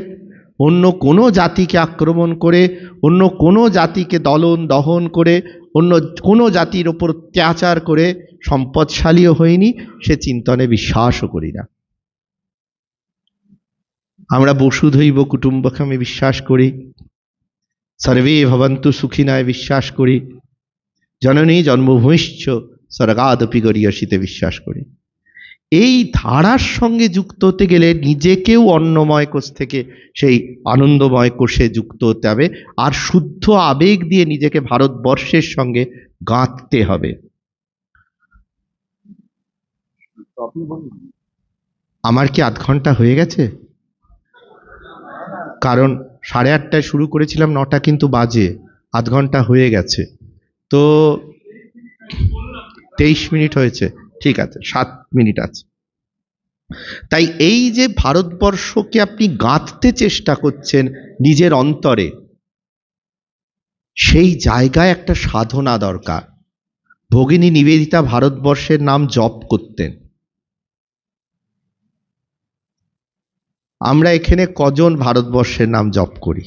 [SPEAKER 3] অন্য কোনো জাতিকে আক্রমণ করে, অন্য কোনো জাতিকে দলন দহন করে, অন্য কোনো জাতির ওপর অত্যাচার করে সম্পদশালীও হয়নি, সে চিন্তনে বিশ্বাসও করি না। আমরা বসুধৈব কুটুম্বকমে বিশ্বাস করি, সর্বে ভবন্তু সুখিনায় বিশ্বাস করি, জননী জন্মভূমিশ্চ স্বর্গাদপি গরীয়সীতে বিশ্বাস করি। এই ধারার সঙ্গে যুক্ত হতে গেলে নিজেকেও অন্নময় কোষ থেকে সেই আনন্দময় কোষে যুক্ত হতে হবে, আর শুদ্ধ আবেগ দিয়ে নিজেকে ভারতবর্ষের সঙ্গে গাঁথতে হবে। আমার কি আধ ঘন্টা হয়ে গেছে? কারণ 8:30টায় শুরু করেছিলাম, 9টা কিন্তু বাজে, আধ ঘন্টা হয়ে গেছে। তো 23 মিনিট হয়েছে, ঠিক আছে, 7 মিনিট আছে। তাই এই যে ভারতবর্ষকে আপনি গাঁথতে চেষ্টা করছেন নিজের অন্তরে, সেই জায়গায় একটা সাধনা দরকার। ভগিনী নিবেদিতা ভারতবর্ষের নাম জপ করতেন। আমরা এখানে কজন ভারতবর্ষের নাম জপ করি?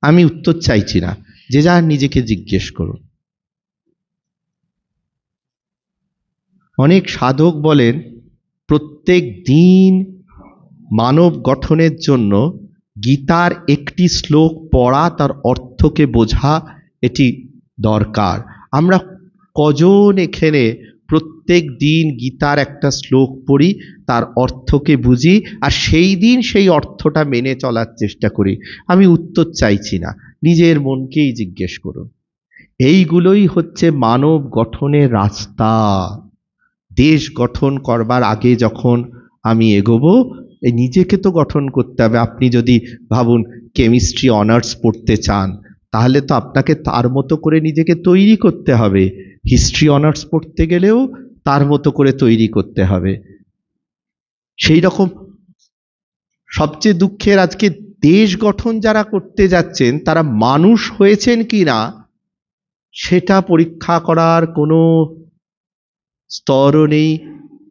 [SPEAKER 3] আমি উত্তর চাইছি না, যে যার নিজেকে জিজ্ঞেস করুন। অনেক সাধক বলেন প্রত্যেক দিন মানব গঠনের জন্য গীতার একটি শ্লোক পড়া, তার অর্থকে বোঝা, এটি দরকার। আমরা কজন এখানে প্রত্যেক দিন গীতার একটা শ্লোক পড়ি, তার অর্থকে বুঝি, আর সেই দিন সেই অর্থটা মেনে চলার চেষ্টা করি? আমি উত্তর চাইছি না, নিজের মনকেই জিজ্ঞেস করুন। এইগুলোই হচ্ছে মানব গঠনের রাস্তা। দেশ গঠন করবার আগে যখন আমি এগোবো, এই নিজেকে তো গঠন করতে হবে। আপনি যদি ভাবুন কেমিস্ট্রি অনার্স পড়তে চান, তাহলে তো আপনাকে তার মতো করে নিজেকে তৈরি করতে হবে। হিস্ট্রি অনার্স পড়তে গেলেও তার মতো করে তৈরি করতে হবে। সেই রকম সবচেয়ে দুঃখের, আজকে দেশ গঠন যারা করতে যাচ্ছেন, তারা মানুষ হয়েছেন কি না সেটা পরীক্ষা করার কোনো স্তরও নেই,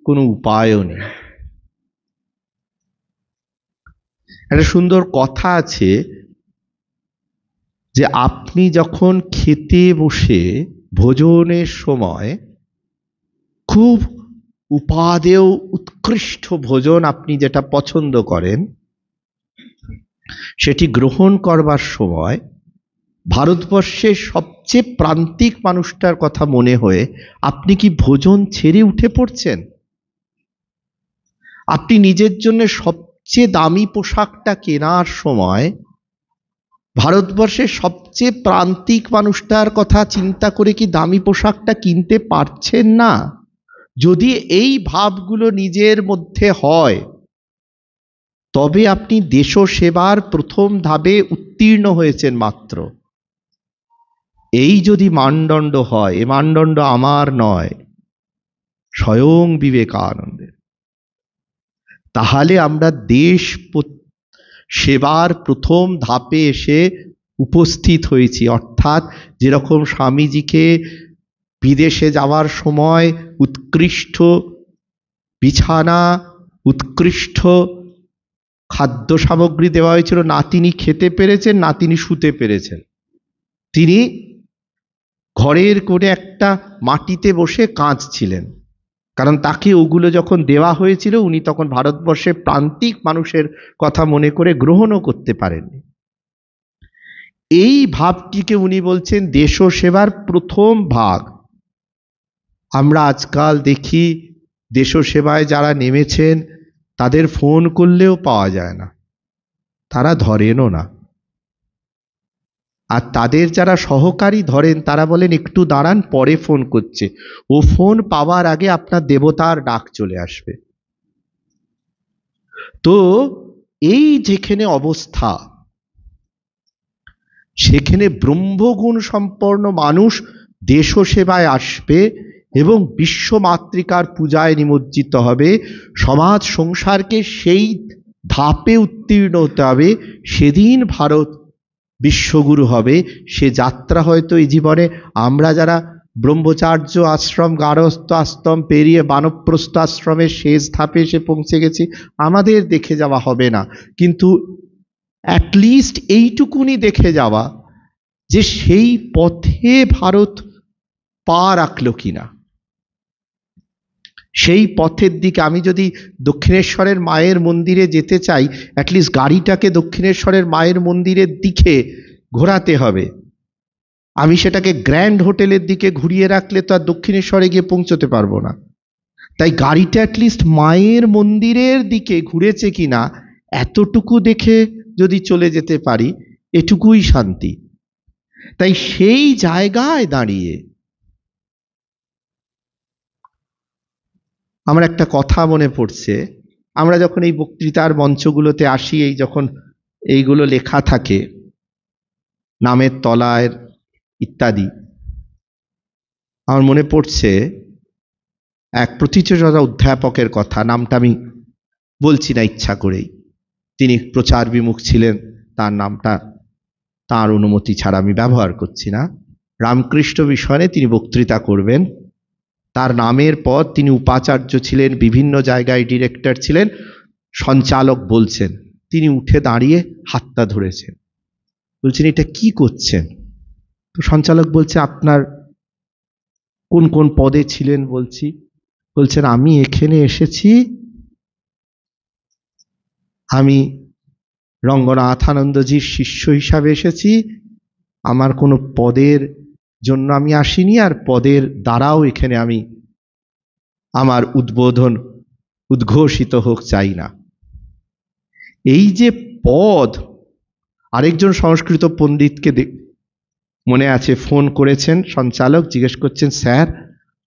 [SPEAKER 3] কোনো উপায়ও নেই। একটা সুন্দর কথা আছে যে আপনি যখন খেতে বসে ভোজনের সময় খুব উপাদেয় উৎকৃষ্ট ভোজন আপনি যেটা পছন্দ করেন, সেটি গ্রহণ করবার সময় ভারতবর্ষের সবচেয়ে সবচেয়ে প্রান্তিক মানুষটার কথা মনে হয়ে আপনি কি ভোজন ছেড়ে উঠে পড়ছেন? আপনি নিজের জন্য সবচেয়ে দামি পোশাকটা কেনার সময় ভারতবর্ষের সবচেয়ে প্রান্তিক মানুষটার কথা চিন্তা করে কি দামি পোশাকটা কিনতে পারছেন না? যদি এই ভাবগুলো নিজের মধ্যে হয়, তবে আপনি দেশ সেবার প্রথম ধাপে উত্তীর্ণ হয়েছেন মাত্র। এই যদি মানদণ্ড হয়, এ মানদণ্ড আমার নয়, স্বয়ং বিবেকানন্দের, তাহলে আমরা দেশ সেবার প্রথম ধাপে এসে উপস্থিত হয়েছি। অর্থাৎ যেরকম স্বামীজিকে বিদেশে যাওয়ার সময় উৎকৃষ্ট বিছানা, উৎকৃষ্ট খাদ্য সামগ্রী দেওয়া হয়েছিল, না তিনি খেতে পেরেছেন না তিনি শুতে পেরেছেন। তিনি ঘরের কোণে একটা মাটিতে বসে কাঁদছিলেন, কারণ তাকে ওগুলো যখন দেওয়া হয়েছিল উনি তখন ভারতবর্ষের প্রান্তিক মানুষের কথা মনে করে গ্রহণও করতে পারেননি। এই ভাবটিকে উনি বলছেন দেশ সেবার প্রথম ভাগ। আমরা আজকাল দেখি দেশ সেবায় যারা নেমেছেন তাদের ফোন করলেও পাওয়া যায় না, তারা ধরেনও না। আর তাদের যারা সহকারী ধরেন তারা বলেন একটু দাঁড়ান, পরে ফোন করছে। ও ফোন পাওয়ার আগে আপনার দেবতার ডাক চলে আসবে। তো এই যেখানে অবস্থা, সেখানে ব্রহ্মগুণ সম্পন্ন মানুষ দেশ সেবায় আসবে এবং বিশ্ব মাতৃকার পূজায় নিমজ্জিত হবে। সমাজ সংসারকে সেই ধাপে উত্তীর্ণ হতে হবে, সেদিন ভারত বিশ্বগুরু হবে। সে যাত্রা হয়তো এই জীবনে আমরা যারা ব্রহ্মচার্য আশ্রম, গারস্থ আশ্রম পেরিয়ে বানপ্রস্থ আশ্রমের শেষ ধাপে এসে পৌঁছে গেছি, আমাদের দেখে যাওয়া হবে না, কিন্তু অ্যাটলিস্ট এইটুকুনি দেখে যাওয়া যে সেই পথে ভারত পা রাখলো কিনা। সেই পথের দিকে আমি যদি দক্ষিণেশ্বরের মায়ের মন্দিরে যেতে চাই, অ্যাটলিস্ট গাড়িটাকে দক্ষিণেশ্বরের মায়ের মন্দিরের দিকে ঘোরাতে হবে। আমি সেটাকে গ্র্যান্ড হোটেলের দিকে ঘুরিয়ে রাখলে তো আর দক্ষিণেশ্বরে গিয়ে পৌঁছতে পারবো না। তাই গাড়িটা অ্যাটলিস্ট মায়ের মন্দিরের দিকে ঘুরেছে কিনা এতটুকু দেখে যদি চলে যেতে পারি, এটুকুই শান্তি। তাই সেই জায়গায় দাঁড়িয়ে আমার একটা কথা মনে পড়ছে। আমরা যখন এই বক্তৃতার মঞ্চগুলোতে আসি, এই যখন এইগুলো লেখা থাকে নামের তলায় ইত্যাদি, আমার মনে পড়ছে এক প্রতিষ্ঠাতা অধ্যাপকের কথা। নামটা আমি বলছি না ইচ্ছা করেই, তিনি প্রচার বিমুখ ছিলেন, তার নামটা তার অনুমতি ছাড়া আমি ব্যবহার করছি না। রামকৃষ্ণ মিশনে তিনি বক্তৃতা করবেন, তার নামের পর তিনি উপাচার্য ছিলেন, বিভিন্ন জায়গায় ডিরেক্টর ছিলেন। সঞ্চালক বলছেন, তিনি উঠে দাঁড়িয়ে হাতটা ধরেছেন, বলছেন এটা কি করছেন? তো সঞ্চালক বলছে আপনার কোন কোন পদে ছিলেন বলছেন আমি এখানে এসেছি, আমি রঙ্গনাথানন্দজির শিষ্য হিসাবে এসেছি, আমার কোনো পদের জন্য আমি আসিনি, আর পদের দ্বারাও এখানে আমি আমার উদ্ঘোষিত হোক চাই না। এই যে পদ, আরেকজন সংস্কৃত পণ্ডিতকে মনে আছে ফোন করেছেন সঞ্চালক, জিজ্ঞেস করছেন স্যার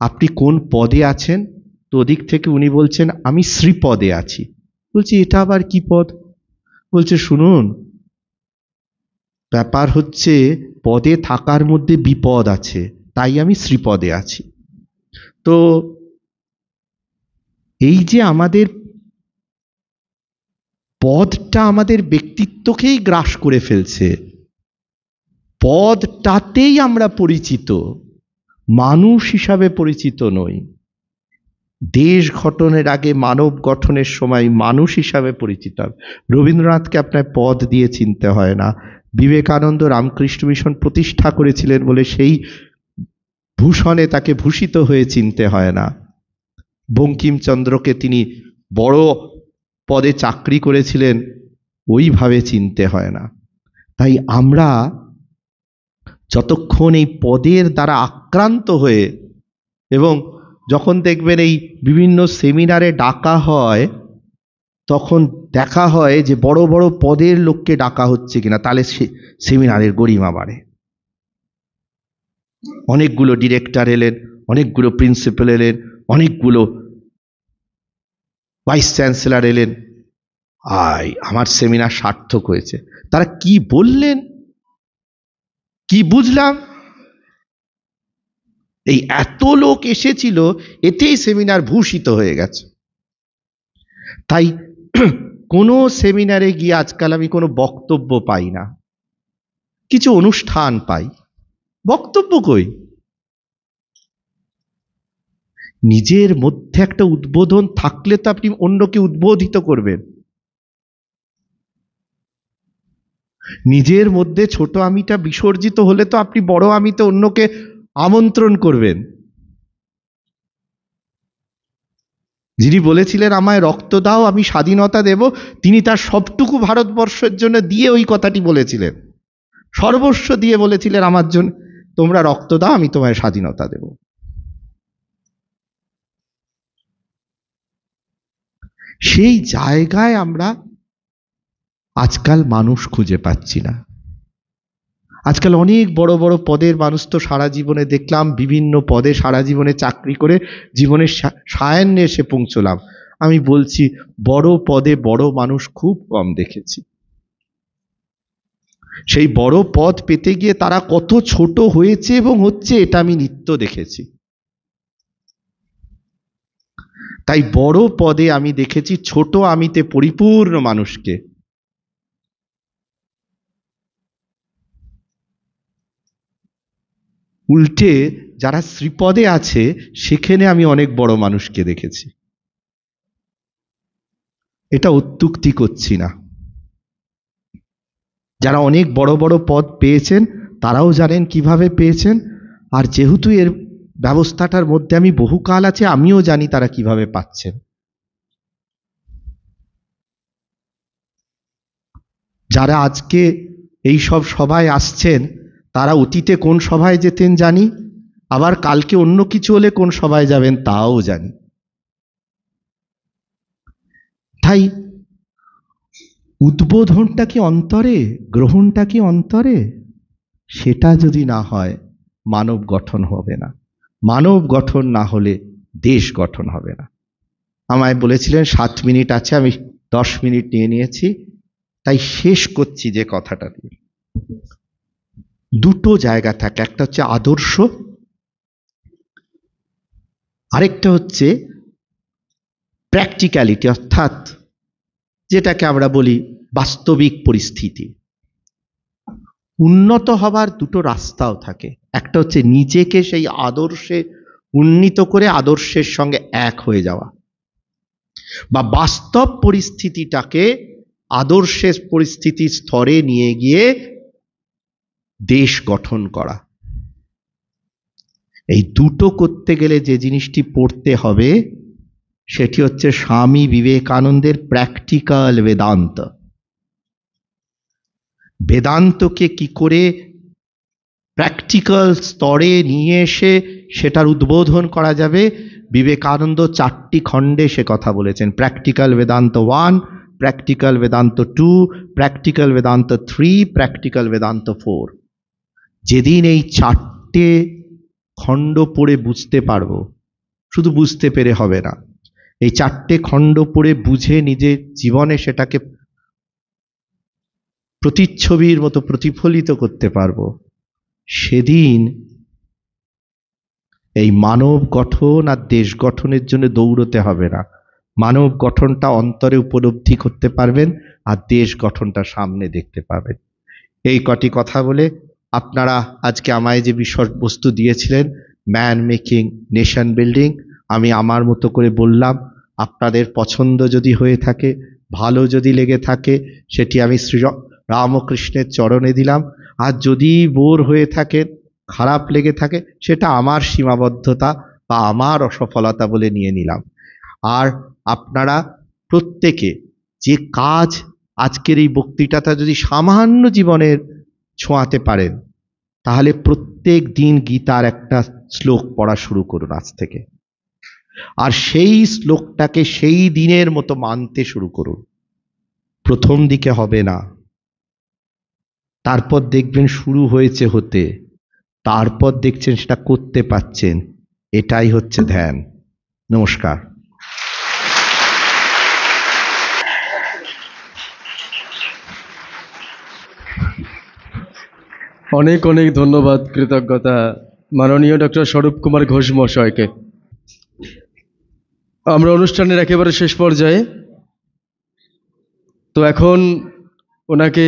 [SPEAKER 3] আপনি কোন পদে আছেন? তো ওদিক থেকে উনি বলছেন আমি শ্রীপদে আছি। বলছি এটা আবার কি পদ? বলছে শুনুন, ব্যাপার হচ্ছে পদে থাকার মধ্যে বিপদ আছে, তাই আমি শ্রীপদে আছি। তো এই যে আমাদের পদটা আমাদের ব্যক্তিত্বকেই গ্রাস করে ফেলছে, পদটাতেই আমরা পরিচিত, মানুষ হিসাবে পরিচিত নই। দেশ গঠনের আগে মানব গঠনের সময় মানুষ হিসাবে পরিচিত। রবীন্দ্রনাথকে আপনার পদ দিয়ে চিনতে হয় না, বিবেকানন্দ রামকৃষ্ণ মিশন প্রতিষ্ঠা করেছিলেন বলে সেই ভূষণে তাকে ভূষিত হয়ে চিনতে হয় না, বঙ্কিমচন্দ্রকে তিনি বড় পদে চাকরি করেছিলেন ওইভাবে চিনতে হয় না। তাই আমরা যতক্ষণ এই পদের দ্বারা আক্রান্ত হয়ে, এবং যখন দেখবেন এই বিভিন্ন সেমিনারে ডাকা হয় তখন দেখা হয় যে বড় বড় পদের লোককে ডাকা হচ্ছে কিনা, তাহলে সেমিনারের গরিমা বাড়ে। অনেকগুলো ডিরেক্টর এলেন, অনেকগুলো প্রিন্সিপাল এলেন, অনেকগুলো ভাইস চ্যান্সেলর এলেন, আমার সেমিনার সার্থক হয়েছে। তারা কি বললেন, কি বুঝলাম? এই এত লোক এসেছিল, এতেই সেমিনার ভূষিত হয়ে গেছে। তাই কোনো সেমিনারে গিয়ে আজকাল আমি কোনো বক্তব্য পাই না, কিছু অনুষ্ঠান পাই, বক্তব্য কই? নিজের মধ্যে একটা উদ্বোধন থাকলে তো আপনি অন্যকে উদ্বোধিত করবেন। নিজের মধ্যে ছোট আমিটা বিসর্জিত হলে তো আপনি বড় আমিতে অন্যকে আমন্ত্রণ করবেন। যিনি বলেছিলেন আমায় রক্ত দাও আমি স্বাধীনতা দেব, তিনি তার সবটুকু ভারতবর্ষের জন্য দিয়ে ওই কথাটি বলেছিলেন, সর্বস্ব দিয়ে বলেছিলেন আমার জন্য, তোমরা রক্ত দাও আমি তোমায় স্বাধীনতা দেব। সেই জায়গায় আমরা আজকাল মানুষ খুঁজে পাচ্ছি না। আজকাল অনেক বড় বড় পদের মানুষ তো সারা জীবনে দেখলাম, বিভিন্ন পদে সারা জীবনে চাকরি করে জীবনের সায়ান্নে এসে পৌঁছলাম। আমি বলছি বড় পদে বড় মানুষ খুব কম দেখেছি। সেই বড় পদ পেতে গিয়ে তারা কত ছোট হয়েছে এবং হচ্ছে, এটা আমি নিত্য দেখেছি। তাই বড় পদে আমি দেখেছি ছোট আমিতে পরিপূর্ণ মানুষকে। উল্টে যারা শ্রীপদে আছে সেখানে আমি অনেক বড় মানুষকে দেখেছি। এটা অত্যুক্তি করছি না। যারা অনেক বড় বড় পদ পেয়েছেন তারাও জানেন কিভাবে পেয়েছেন, আর যেহেতু এর ব্যবস্থাটার মধ্যে আমি বহুকাল আছে, আমিও জানি তারা কিভাবে পাচ্ছেন। যারা আজকে এই সব সভায় আসছেন তারা অতীতে কোন সভায় যেতেন জানি, আবার কালকে অন্য কিছু হলে কোন সভায় যাবেন তাও জানি। তাই উদ্বোধনটা কি অন্তরে, গ্রহণটা কি অন্তরে? সেটা যদি না হয় মানব গঠন হবে না। মানব গঠন না হলে দেশ গঠন হবে না। আমায় বলেছিলেন 7 মিনিট আছে, আমি 10 মিনিট নিয়ে নিয়েছি, তাই শেষ করছি যে কথাটা দিয়ে। দুটো জায়গা থাকে, একটা হচ্ছে আদর্শ, আরেকটা হচ্ছে প্র্যাকটিক্যালিটি, অর্থাৎ যেটাকে আমরা বলি বাস্তবিক পরিস্থিতি। উন্নত হবার দুটো রাস্তাও থাকে, একটা হচ্ছে নিজেকে সেই আদর্শে উন্নীত করে আদর্শের সঙ্গে এক হয়ে যাওয়া, বা বাস্তব পরিস্থিতিটাকে আদর্শের পরিস্থিতির স্তরে নিয়ে গিয়ে দেশ গঠন করা। এই দুটো করতে গেলে যে জিনিসটি পড়তে হবে সেটি হচ্ছে স্বামী বিবেকানন্দের প্র্যাকটিক্যাল বেদান্ত। বেদান্তকে কি করে প্র্যাকটিক্যাল স্তরে নিয়ে এসে সেটার উদ্বোধন করা যাবে, বিবেকানন্দ 4টি খণ্ডে সে কথা বলেছেন। Practical Vedanta 1, practical Vedanta 2, practical Vedanta 3, practical Vedanta 4। যেদিন এই 4টে খণ্ড পড়ে বুঝতে পারবো, শুধু বুঝতে পেরে হবে না, এই 4টে খণ্ড পড়ে বুঝে নিজের জীবনে সেটাকে প্রতিচ্ছবির মতো প্রতিফলিত করতে পারবো, সেদিন এই মানব গঠন আর দেশ গঠনের জন্য দৌড়তে হবে না। মানব গঠনটা অন্তরে উপলব্ধি করতে পারবেন আর দেশ গঠনটা সামনে দেখতে পাবেন। এই কটি কথা বলে আপনারা আজকে আমায় যে বিষয়বস্তু দিয়েছিলেন, ম্যান মেকিং নেশন বিল্ডিং, আমি আমার মতো করে বললাম। আপনাদের পছন্দ যদি হয়ে থাকে, ভালো যদি লেগে থাকে, সেটি আমি শ্রী রামকৃষ্ণের চরণে দিলাম। আর যদি বোর হয়ে থাকেন, খারাপ লেগে থাকে, সেটা আমার সীমাবদ্ধতা বা আমার অসফলতা বলে নিয়ে নিলাম। আর আপনারা প্রত্যেকে যে কাজ আজকের এই বক্তৃতাটা যদি সামান্য জীবনের ছোঁয়াতে পারেন, তাহলে প্রত্যেক দিন গীতার একটা শ্লোক পড়া শুরু করুন আজ থেকে, আর সেই শ্লোকটাকে সেই দিনের মতো মানতে শুরু করুন। প্রথম দিকে হবে না, তারপর দেখবেন শুরু হয়েছে হতে, তারপর দেখছেন সেটা করতে পাচ্ছেন। এটাই হচ্ছে ধ্যান। নমস্কার।
[SPEAKER 2] অনেক অনেক ধন্যবাদ, কৃতজ্ঞতা মাননীয় ডক্টর স্বরূপ কুমার ঘোষ মহাশয়কে। আমরা অনুষ্ঠানের একেবারে শেষ পর্যায়ে, তো এখন ওনাকে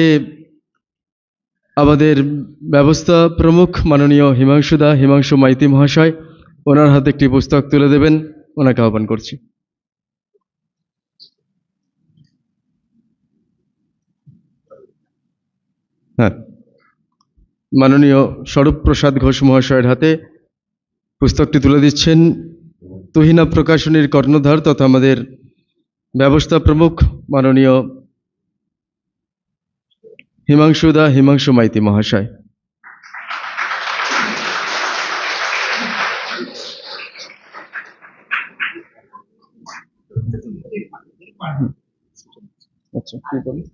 [SPEAKER 2] আমাদের ব্যবস্থা প্রমুখ মাননীয় হিমাংশু মাইতি মহাশয় ওনার হাতে একটি পুস্তক তুলে দেবেন, ওনাকে আহ্বান করছি। হ্যাঁ, মাননীয় স্বরূপ প্রসাদ ঘোষ মহাশয়ের হাতে পুস্তকটি তুলে দিচ্ছেন তুহিনা প্রকাশনীর কর্ণধার তথা আমাদের ব্যবস্থা প্রমুখ মাননীয় হিমাংশু মাইতি মহাশয়। আচ্ছা, কি বলেন?